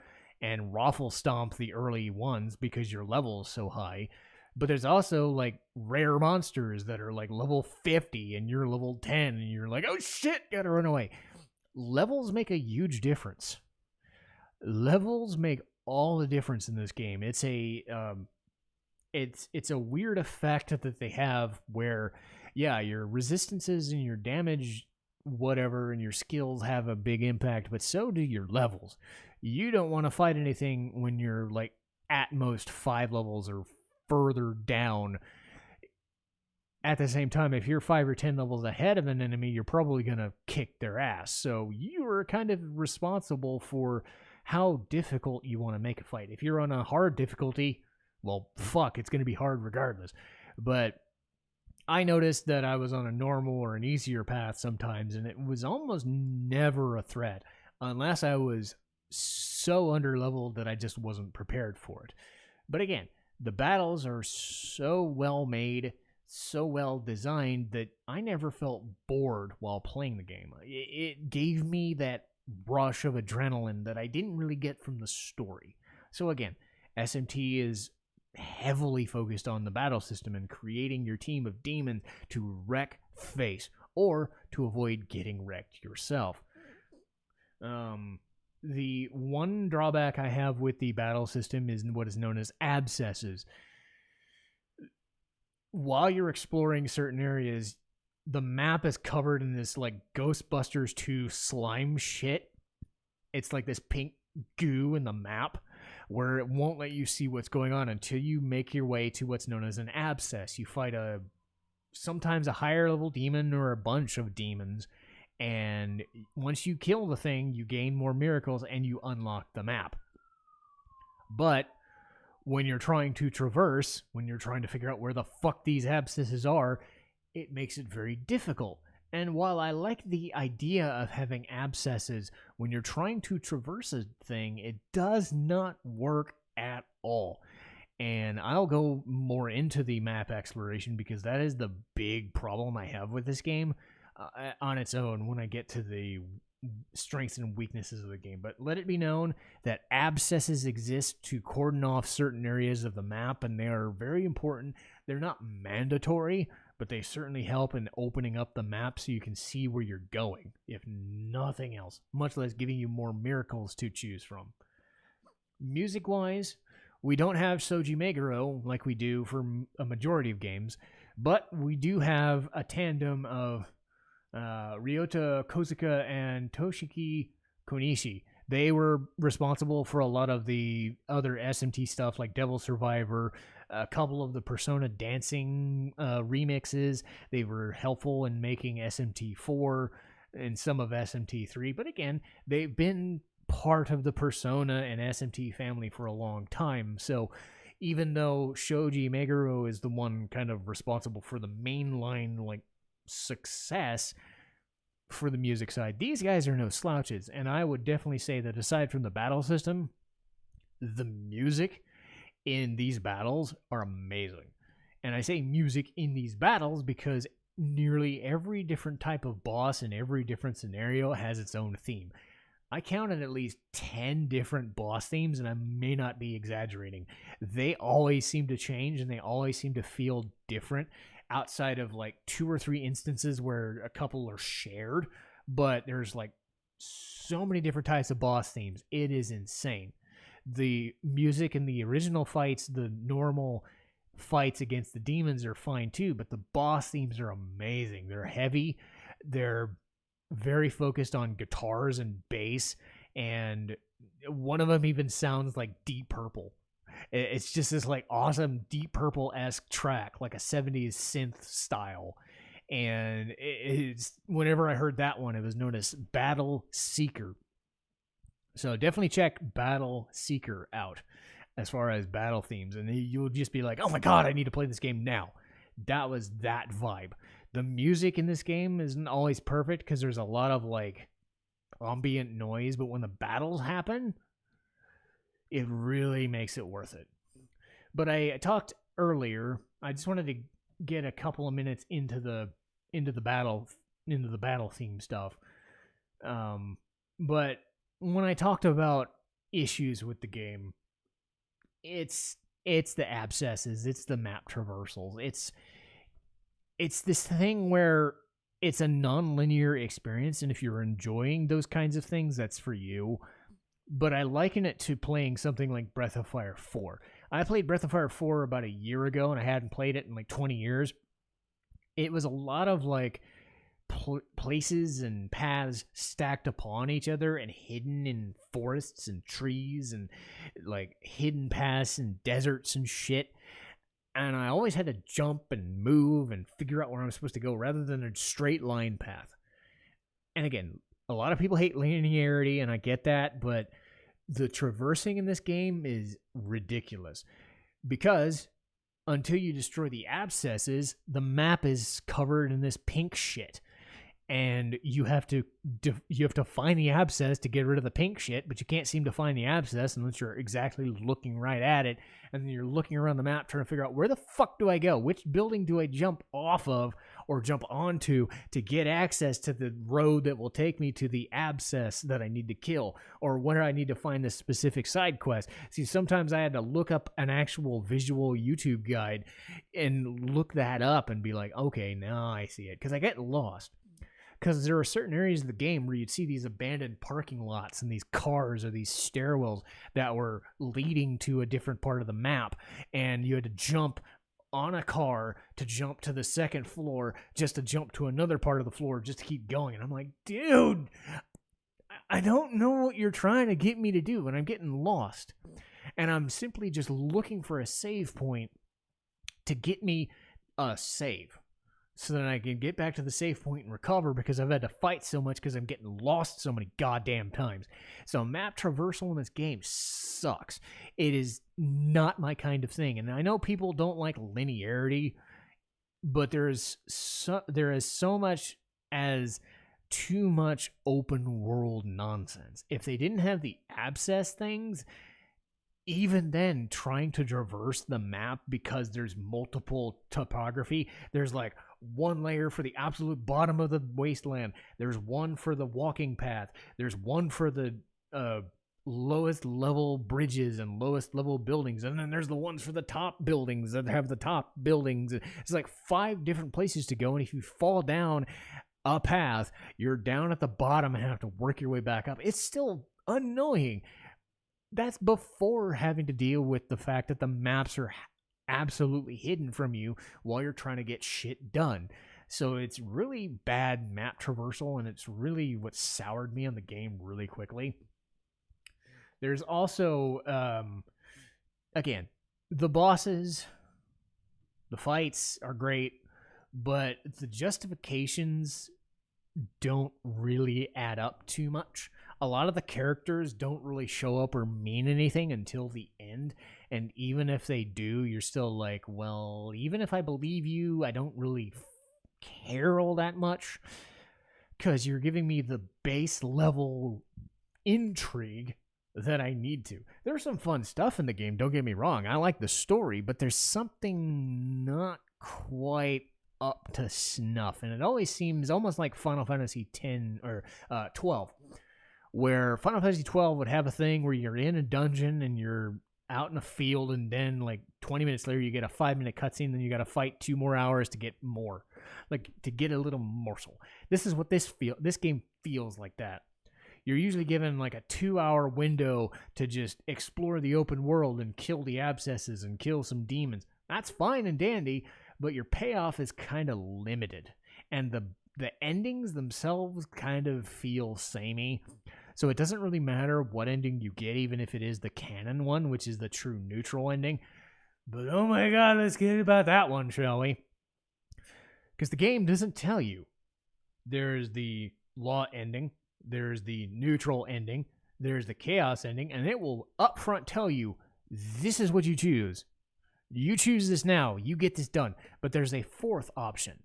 and raffle stomp the early ones because your level is so high. But there's also, like, rare monsters that are, like, level 50 and you're level 10 and you're like, oh shit, gotta run away. Levels make a huge difference. Levels make all the difference in this game. It's a weird effect that they have where, yeah, your resistances and your damage, whatever, and your skills have a big impact, but so do your levels. You don't want to fight anything when you're, like, at most 5 levels or further down. At the same time, if you're 5 or 10 levels ahead of an enemy, you're probably going to kick their ass. So you are kind of responsible for how difficult you want to make a fight. If you're on a hard difficulty, well, fuck, it's going to be hard regardless. But I noticed that I was on a normal or an easier path sometimes, and it was almost never a threat unless I was so underleveled that I just wasn't prepared for it. But again, the battles are so well made, so well designed that I never felt bored while playing the game. It gave me that rush of adrenaline that I didn't really get from the story. So again, SMT is heavily focused on the battle system and creating your team of demons to wreck face or to avoid getting wrecked yourself. The one drawback I have with the battle system is what is known as abscesses. While you're exploring certain areas, the map is covered in this like Ghostbusters 2 slime shit. It's like this pink goo in the map where it won't let you see what's going on until you make your way to what's known as an abscess. You fight sometimes a higher level demon or a bunch of demons, and once you kill the thing, you gain more miracles and you unlock the map. But when you're trying to traverse, when you're trying to figure out where the fuck these abscesses are, it makes it very difficult. And while I like the idea of having abscesses when you're trying to traverse a thing, it does not work at all. And I'll go more into the map exploration because that is the big problem I have with this game on its own when I get to the strengths and weaknesses of the game. But let it be known that abscesses exist to cordon off certain areas of the map, and they are very important. They're not mandatory, but they certainly help in opening up the map so you can see where you're going, if nothing else, much less giving you more miracles to choose from. Music-wise, we don't have Shoji Meguro like we do for a majority of games, but we do have a tandem of Ryota Kozuka and Toshiki Konishi. They were responsible for a lot of the other SMT stuff like Devil Survivor, a couple of the Persona dancing remixes. They were helpful in making SMT4 and some of SMT3. But again, they've been part of the Persona and SMT family for a long time. So even though Shoji Meguro is the one kind of responsible for the mainline like success for the music side, these guys are no slouches. And I would definitely say that aside from the battle system, the music in these battles are amazing. And I say music in these battles because nearly every different type of boss in every different scenario has its own theme. I counted at least 10 different boss themes, and I may not be exaggerating. They always seem to change, and they always seem to feel different outside of like 2 or 3 instances where a couple are shared. But there's like so many different types of boss themes. It is insane. The music in the original fights, the normal fights against the demons are fine too, but the boss themes are amazing. They're heavy. They're very focused on guitars and bass, and one of them even sounds like Deep Purple. It's just this like awesome Deep Purple-esque track, like a 70s synth style. And it's whenever I heard that one, it was known as Battle Seeker. So definitely check Battle Seeker out as far as battle themes, and you'll just be like, oh my god, I need to play this game now. That was that vibe. The music in this game isn't always perfect because there's a lot of like ambient noise, but when the battles happen, it really makes it worth it. But I talked earlier, I just wanted to get a couple of minutes into the battle theme stuff. But when I talked about issues with the game, it's the abscesses, it's the map traversals, it's this thing where it's a non-linear experience, and if you're enjoying those kinds of things, that's for you. But I liken it to playing something like Breath of Fire 4. I played Breath of Fire 4 about a year ago, and I hadn't played it in like 20 years. It was a lot of like places and paths stacked upon each other and hidden in forests and trees and like hidden paths and deserts and shit. And I always had to jump and move and figure out where I'm supposed to go rather than a straight line path. And again, a lot of people hate linearity, and I get that, but the traversing in this game is ridiculous because until you destroy the abscesses, the map is covered in this pink shit. and you have to find the abscess to get rid of the pink shit, but you can't seem to find the abscess unless you're exactly looking right at it, and then you're looking around the map trying to figure out where the fuck do I go? Which building do I jump off of or jump onto to get access to the road that will take me to the abscess that I need to kill, or where I need to find this specific side quest. See, sometimes I had to look up an actual visual YouTube guide and look that up and be like, okay, now I see it, because I get lost. Because there are certain areas of the game where you'd see these abandoned parking lots and these cars or these stairwells that were leading to a different part of the map, and you had to jump on a car to jump to the second floor, just to jump to another part of the floor, just to keep going. And I'm like, dude, I don't know what you're trying to get me to do, and I'm getting lost. And I'm simply just looking for a save point to get me a save, so that I can get back to the save point and recover, because I've had to fight so much because I'm getting lost so many goddamn times. So map traversal in this game sucks. It is not my kind of thing. And I know people don't like linearity, but there is so much as too much open world nonsense. If they didn't have the abscess things, even then, trying to traverse the map, because there's multiple topography, there's like one layer for the absolute bottom of the wasteland, there's one for the walking path, there's one for the lowest level bridges and lowest level buildings, and then there's the ones for the top buildings that have the top buildings. It's like 5 different places to go, and if you fall down a path, you're down at the bottom and have to work your way back up. It's still annoying. That's before having to deal with the fact that the maps are absolutely hidden from you while you're trying to get shit done. So it's really bad map traversal, and it's really what soured me on the game really quickly. There's also, again, the bosses, the fights are great, but the justifications don't really add up too much. A lot of the characters don't really show up or mean anything until the end, and even if they do, you're still like, well, even if I believe you, I don't really care all that much, because you're giving me the base level intrigue that I need to. There's some fun stuff in the game, don't get me wrong. I like the story, but there's something not quite up to snuff, and it always seems almost like Final Fantasy X or 12, where Final Fantasy 12 would have a thing where you're in a dungeon and you're out in a field, and then like 20 minutes later you get a 5-minute cutscene, then you got to fight 2 more hours to get more, like to get a little morsel. This is what this game feels like. That you're usually given like a 2-hour window to just explore the open world and kill the abscesses and kill some demons. That's fine and dandy, but your payoff is kind of limited, and the endings themselves kind of feel samey. So it doesn't really matter what ending you get, even if it is the canon one, which is the true neutral ending. But oh my god, let's get about that one, shall we? Because the game doesn't tell you. There's the law ending, there's the neutral ending, there's the chaos ending, and it will upfront tell you, this is what you choose. You choose this now, you get this done. But there's a 4th option,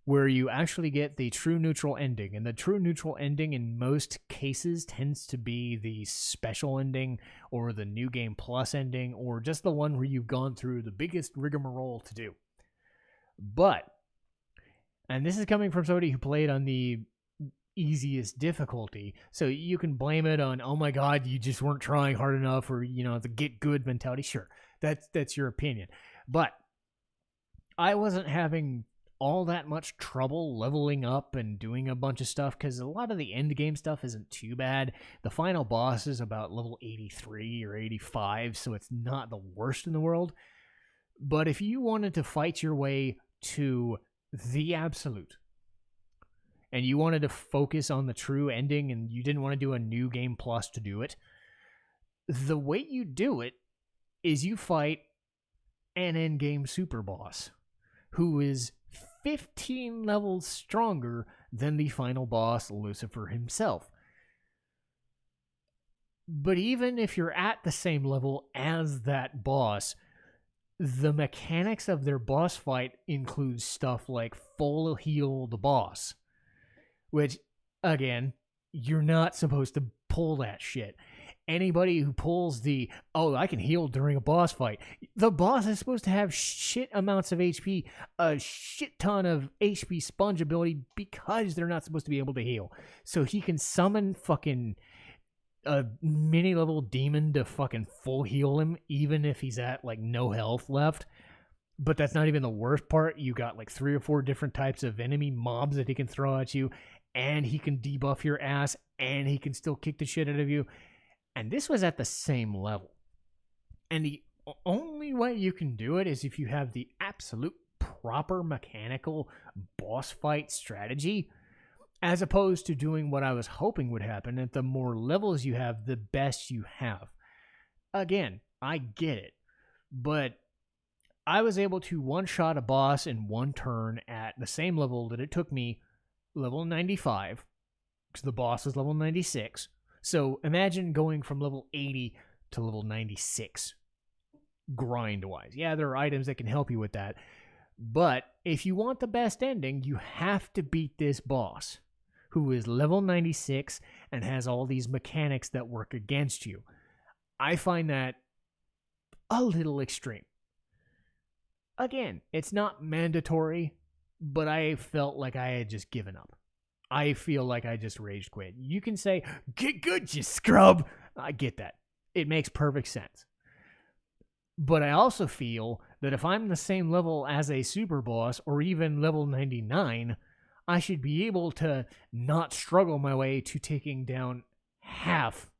where you actually get the true neutral ending. And the true neutral ending in most cases tends to be the special ending, or the New Game Plus ending, or just the one where you've gone through the biggest rigmarole to do. But, and this is coming from somebody who played on the easiest difficulty, so you can blame it on, oh my god, you just weren't trying hard enough, or, you know, the get good mentality. Sure, that's your opinion. But I wasn't having all that much trouble leveling up and doing a bunch of stuff, because a lot of the end game stuff isn't too bad. The final boss is about level 83 or 85, so it's not the worst in the world. But if you wanted to fight your way to the absolute, and you wanted to focus on the true ending, and you didn't want to do a New Game Plus to do it, the way you do it is you fight an endgame superboss who is 15 levels stronger than the final boss, Lucifer himself. But even if you're at the same level as that boss, the mechanics of their boss fight include stuff like full heal the boss, which, again, you're not supposed to pull that shit. Anybody who pulls I can heal during a boss fight, the boss is supposed to have shit amounts of HP, a shit ton of HP sponge ability, because they're not supposed to be able to heal. So he can summon fucking a mini level demon to fucking full heal him, even if he's at like no health left. But that's not even the worst part. You got like 3 or 4 different types of enemy mobs that he can throw at you, and he can debuff your ass, and he can still kick the shit out of you. And this was at the same level. And the only way you can do it is if you have the absolute proper mechanical boss fight strategy, as opposed to doing what I was hoping would happen. At the more levels you have, the best you have. Again, I get it. But I was able to one-shot a boss in one turn at the same level that it took me, level 95, because the boss was level 96. So imagine going from level 80 to level 96, grind-wise. Yeah, there are items that can help you with that. But if you want the best ending, you have to beat this boss, who is level 96 and has all these mechanics that work against you. I find that a little extreme. Again, it's not mandatory, but I felt like I had just given up. I feel like I just rage quit. You can say, get good, you scrub. I get that. It makes perfect sense. But I also feel that if I'm the same level as a super boss, or even level 99, I should be able to not struggle my way to taking down half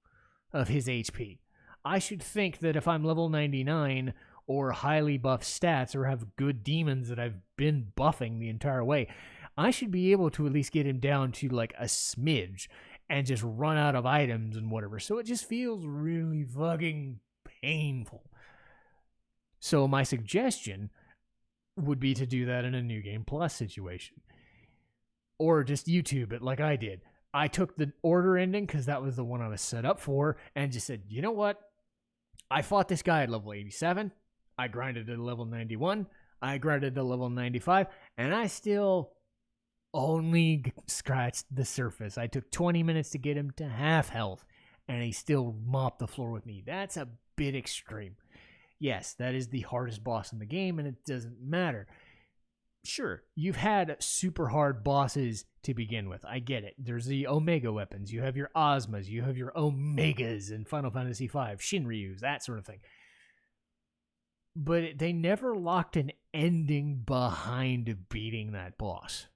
of his HP. I should think that if I'm level 99, or highly buffed stats, or have good demons that I've been buffing the entire way, I should be able to at least get him down to like a smidge and just run out of items and whatever. So it just feels really fucking painful. So my suggestion would be to do that in a New Game Plus situation. Or just YouTube it like I did. I took the order ending because that was the one I was set up for, and just said, you know what? I fought this guy at level 87. I grinded to level 91. I grinded to level 95. And I still only scratched the surface. I took 20 minutes to get him to half health, and he still mopped the floor with me. That's a bit extreme. Yes, that is the hardest boss in the game, and it doesn't matter. Sure, you've had super hard bosses to begin with. I get it. There's the Omega weapons. You have your Ozmas. You have your Omegas in Final Fantasy V. Shinryus, that sort of thing. But they never locked an ending behind beating that boss.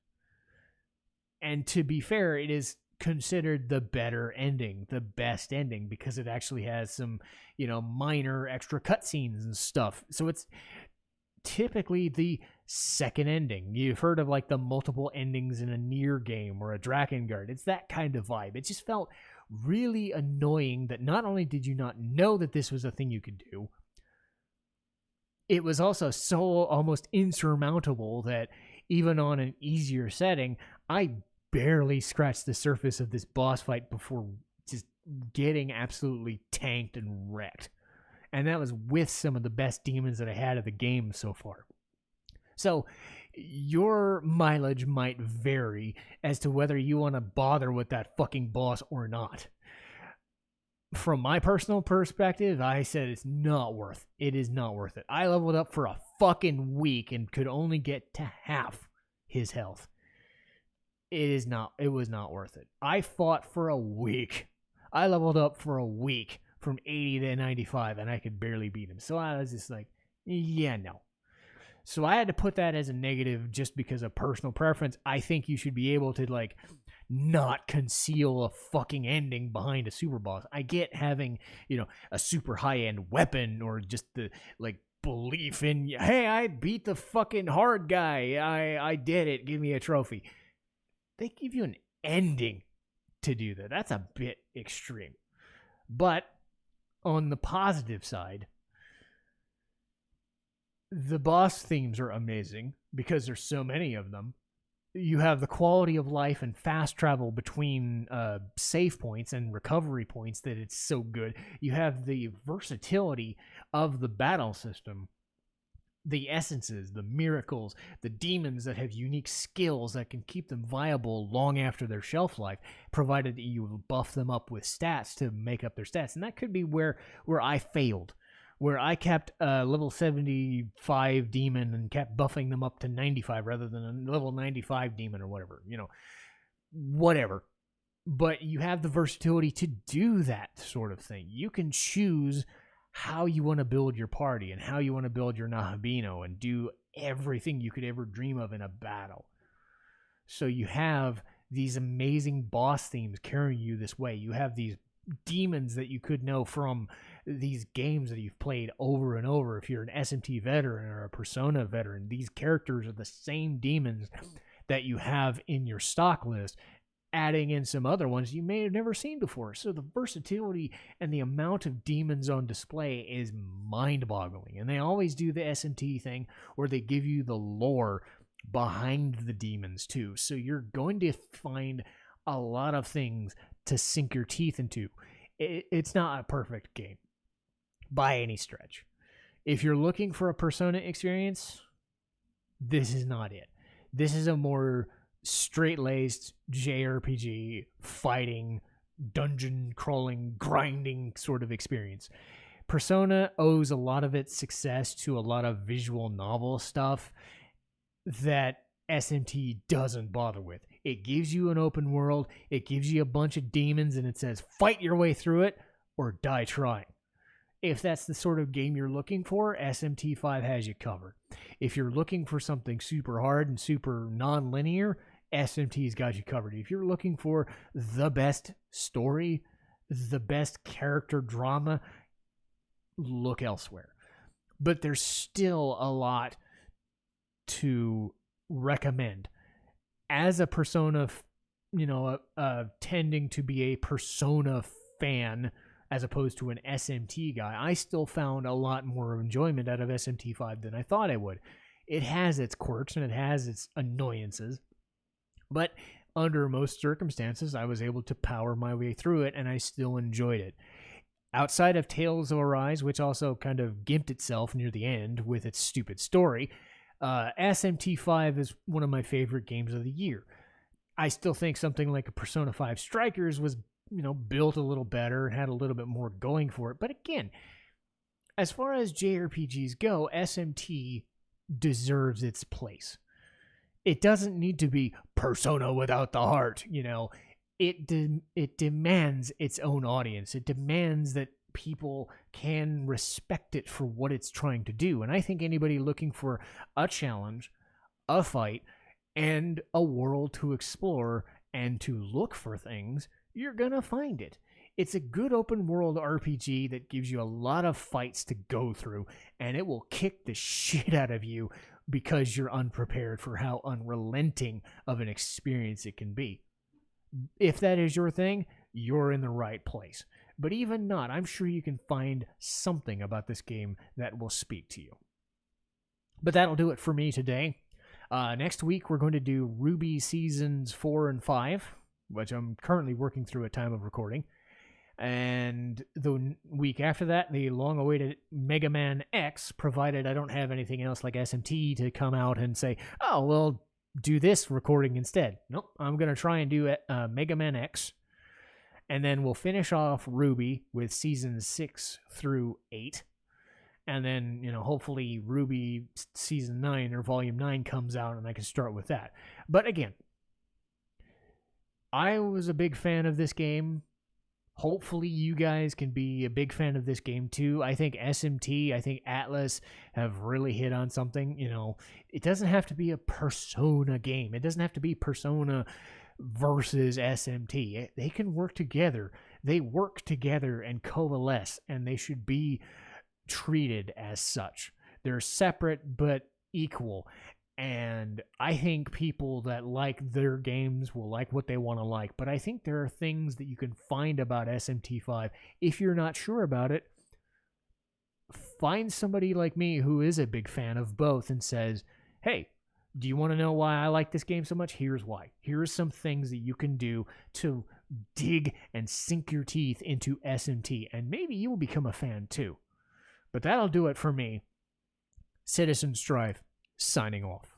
And to be fair, it is considered the better ending, the best ending, because it actually has some, minor extra cutscenes and stuff. So it's typically the second ending. You've heard of like the multiple endings in a Nier game or a Drakengard. It's that kind of vibe. It just felt really annoying that not only did you not know that this was a thing you could do, it was also so almost insurmountable that even on an easier setting, I barely scratched the surface of this boss fight before just getting absolutely tanked and wrecked. And that was with some of the best demons that I had of the game so far. So your mileage might vary as to whether you want to bother with that fucking boss or not. From my personal perspective, I said it's not worth it. It is not worth it. I leveled up for a fucking week and could only get to half his health. It was not worth it. I fought for a week. I leveled up for a week from 80 to 95, and I could barely beat him. So I was just like, yeah, no. So I had to put that as a negative just because of personal preference. I think you should be able to, like, not conceal a fucking ending behind a super boss. I get having, a super high-end weapon or just the, like, belief in, hey, I beat the fucking hard guy. I did it. Give me a trophy. They give you an ending to do that. That's a bit extreme. But on the positive side, the boss themes are amazing because there's so many of them. You have the quality of life and fast travel between save points and recovery points that it's so good. You have the versatility of the battle system the essences, the miracles, the demons that have unique skills that can keep them viable long after their shelf life, provided that you buff them up with stats to make up their stats. And that could be where I failed, where I kept a level 75 demon and kept buffing them up to 95 rather than a level 95 demon or whatever, whatever. But you have the versatility to do that sort of thing. You can choose how you want to build your party and how you want to build your Nahabino and do everything you could ever dream of in a battle. So you have these amazing boss themes carrying you this way. You have these demons that you could know from these games that you've played over and over. If you're an SMT veteran or a Persona veteran, these characters are the same demons that you have in your stock list, adding in some other ones you may have never seen before. So the versatility and the amount of demons on display is mind-boggling. And they always do the SMT thing where they give you the lore behind the demons too. So you're going to find a lot of things to sink your teeth into. It's not a perfect game by any stretch. If you're looking for a Persona experience, this is not it. This is a more straight-laced JRPG fighting, dungeon crawling, grinding sort of experience. Persona owes a lot of its success to a lot of visual novel stuff that SMT doesn't bother with. It gives you an open world, it gives you a bunch of demons, and it says fight your way through it or die trying. If that's the sort of game you're looking for, SMT5 has you covered. If you're looking for something super hard and super non-linear, SMT's got you covered. If you're looking for the best story, the best character drama, look elsewhere. But there's still a lot to recommend. As a Persona, tending to be a Persona fan as opposed to an SMT guy, I still found a lot more enjoyment out of SMT5 than I thought I would. It has its quirks and it has its annoyances, but under most circumstances, I was able to power my way through it, and I still enjoyed it. Outside of Tales of Arise, which also kind of gimped itself near the end with its stupid story, SMT5 is one of my favorite games of the year. I still think something like a Persona 5 Strikers was, built a little better and had a little bit more going for it. But again, as far as JRPGs go, SMT deserves its place. It doesn't need to be Persona without the heart, It demands its own audience. It demands that people can respect it for what it's trying to do. And I think anybody looking for a challenge, a fight, and a world to explore and to look for things, you're gonna find it. It's a good open world RPG that gives you a lot of fights to go through, and it will kick the shit out of you because you're unprepared for how unrelenting of an experience it can be. If that is your thing, you're in the right place. But even not, I'm sure you can find something about this game that will speak to you. But that'll do it for me today. Next week, we're going to do RWBY Seasons 4 and 5, which I'm currently working through at time of recording. And the week after that, the long-awaited Mega Man X, provided I don't have anything else like SMT to come out and say, oh, well, do this recording instead. Nope, I'm going to try and do Mega Man X. And then we'll finish off RWBY with Seasons 6 through 8. And then, hopefully RWBY Season 9 or Volume 9 comes out and I can start with that. But again, I was a big fan of this game. Hopefully you guys can be a big fan of this game too. I think SMT, I think Atlas have really hit on something. It doesn't have to be a Persona game. It doesn't have to be Persona versus SMT. They can work together. They work together and coalesce, and they should be treated as such. They're separate but equal. And I think people that like their games will like what they want to like. But I think there are things that you can find about SMT5. If you're not sure about it, find somebody like me who is a big fan of both and says, hey, do you want to know why I like this game so much? Here's why. Here are some things that you can do to dig and sink your teeth into SMT. And maybe you will become a fan too. But that'll do it for me. Citizen Strife, signing off.